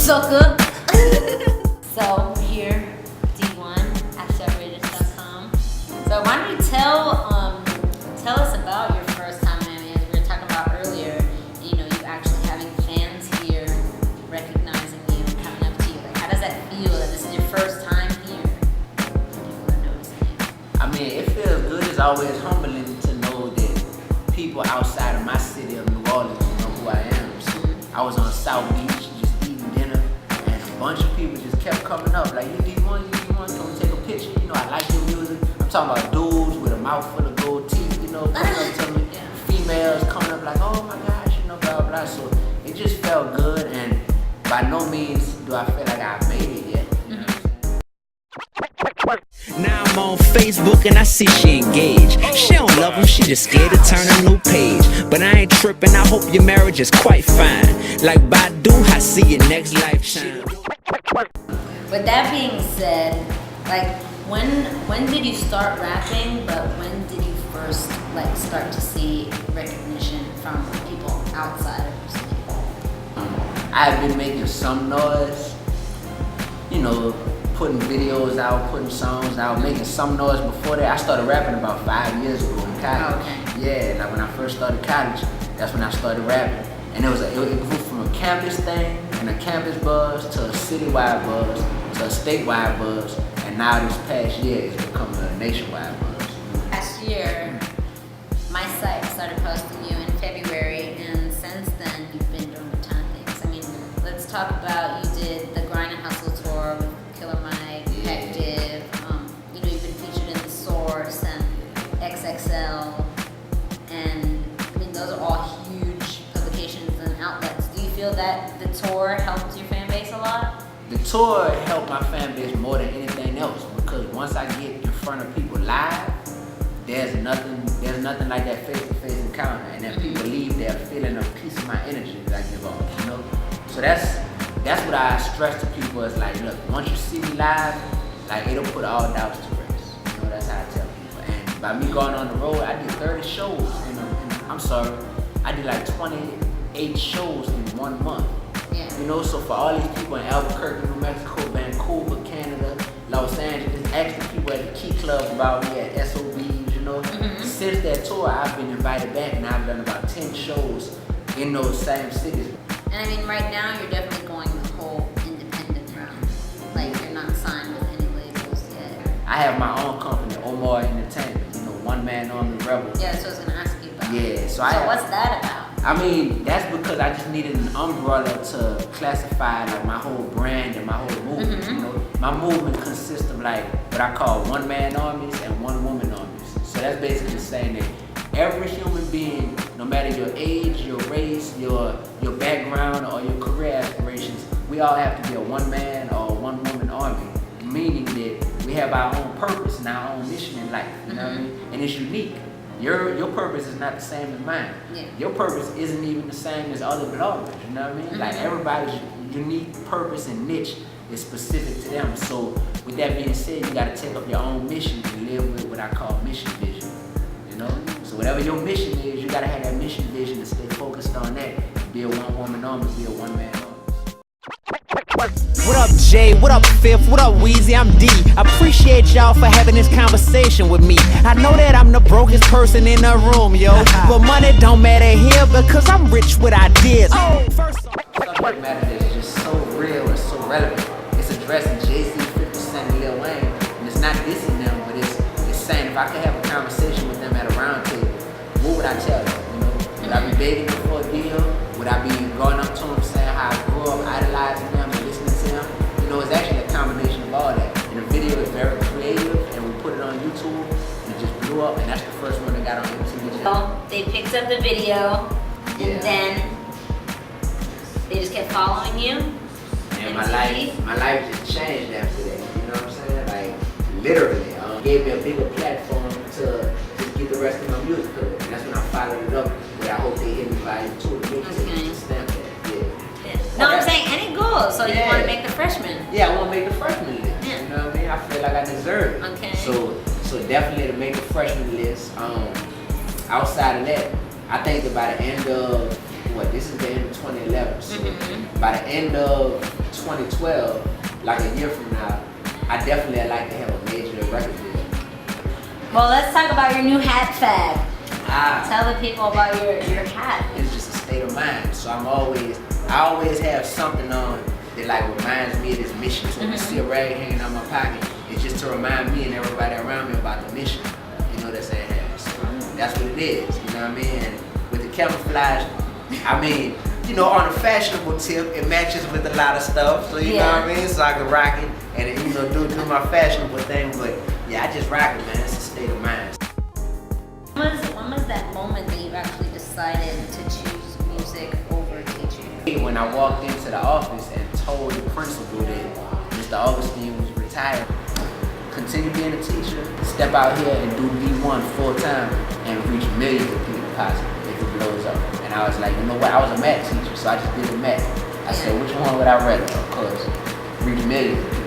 sucker. So we're here, Dee-1 at separated.com. So why don't you tell us about your first time in Miami? As we were talking about earlier, you actually having fans here recognizing you and coming up to you. Like, how does that feel that this is your first time here? People are noticing you. I mean, it feels good. It's always humbling to know that people outside of my city of New Orleans know who I am. So I was on South Beach just eating dinner, and a bunch of people just kept coming up like, you Dee-1, come take a picture. I like your music. I'm talking about dudes with a mouth full of gold teeth, coming up to me. Yeah. Females coming up like, oh my gosh, blah, blah, blah. So it just felt good, and by no means do I feel like I made it yet. Now I'm on Facebook and I see she engaged. She don't love him, she just scared to turn a new page. But I ain't tripping, I hope your marriage is quite fine. Like Badu, I see you next lifetime. With that being said, like, when did you start rapping, but when did you first start to see recognition from people outside of your city? I've been making some noise, putting videos out, putting songs out, making some noise before that. I started rapping about 5 years ago in college. Oh, okay. Yeah, like when I first started college, that's when I started rapping. And it grew from a campus thing and a campus buzz to a citywide buzz to a statewide buzz, and now this past year it's become a nationwide buzz. Last year, my site started posting you in February, and since then you've been doing a ton of things. I mean, let's talk about, you did the Grind and Hustle tour with Killer Mike, Hective. You've been featured in The Source and XXL, and I mean those are all huge publications and outlets. Do you feel that the tour helped your fan base a lot? The tour helped my fan base more than anything else, because once I get in front of people live, there's nothing like that face-to-face encounter, and then people leave there feeling a piece of my energy that I give off, So that's what I stress to people, is like, look, once you see me live, like, it'll put all doubts to rest. That's how I tell people. And by me going on the road, I did 30 shows I did like 28 shows in 1 month. Yeah. So for all these people in Albuquerque, New Mexico, Vancouver, Canada, Los Angeles, asking people at the Key Club about me at SOBs, Since that tour, I've been invited back, and I've done about 10 shows in those same cities. And I mean, right now you're definitely going the whole independent route. Like, you're not signed with any labels yet. I have my own company, Omar Entertainment, One Man Army Rebel. Yeah, that's what I was gonna ask you about. Yeah, so what's that about? I mean, that's because I just needed an umbrella to classify like my whole brand and my whole movement. My movement consists of like what I call one-man armies and one-woman armies. So that's basically saying that every human being, no matter your age, your race, your background, or your career aspirations, we all have to be a one-man or one-woman army, meaning that we have our own purpose and our own mission in life. You know what I mean? And it's unique. Your purpose is not the same as mine. Yeah. Your purpose isn't even the same as other bloggers, you know what I mean? Like, everybody's unique purpose and niche is specific to them. So with that being said, you gotta take up your own mission and live with what I call mission vision. So whatever your mission is, you gotta have that mission vision and stay focused on that. Be a one-woman army, be a one-man army. What up, Jay? What up, Fifth? What up, Weezy? I'm D. Appreciate y'all for having this conversation with me. I know that I'm the brokest person in the room, yo. But money don't matter here because I'm rich with ideas. Subject matter is just so real and so relevant. It's addressing Jay-Z, 50 Cent, and Lil Wayne, and it's not dissing them, but it's saying if I could have a conversation with them at a round table, what would I tell them? Would I be begging them for a deal? Would I be going up to them saying how I grew up idolizing them and listening to them? It's actually a combination of all that. And the video is very creative, and we put it on YouTube, and it just blew up, and that's the first one that got on MTV Jams. So they picked up the video, and then they just kept following you. And my life just changed after that. You know what I'm saying? Like, literally, gave me a bigger platform to just get the rest of my music heard. And that's when I followed it up. But I hope they hit me by 2 to stamp that. No, I'm saying any goals. So you want to make the freshman? Yeah, I want to make the freshman list. Yeah. You know what I mean? I feel like I deserve it. Okay. So definitely to make the freshman list. Outside of that, I think that by the end of this is the end of 2011. So By the end of 2012, like a year from now, I definitely would like to have a major record deal. Well, let's talk about your new hat fad. Ah. Tell the people about your hat. It's just a state of mind. So I always have something on that like reminds me of this mission. So when I see a rag hanging out my pocket, it's just to remind me and everybody around me about the mission. You know what I'm saying? So that's what it is. You know what I mean? And with the camouflage, I mean, you know, on a fashionable tip, it matches with a lot of stuff. So you know what I mean? So I can rock it and you know do my fashionable thing. But yeah, I just rock it, man. It's a state of mind. When was that moment that you actually decided to choose music over teaching? When I walked into the office and told the principal that Mr. Augustine was retired, continue being a teacher, step out here and do Dee-1 full time and reach millions of people possibly if it blows up. And I was like, you know what? I was a math teacher, so I just did the math. I said, which one would I rather? Of course, reach millions of people.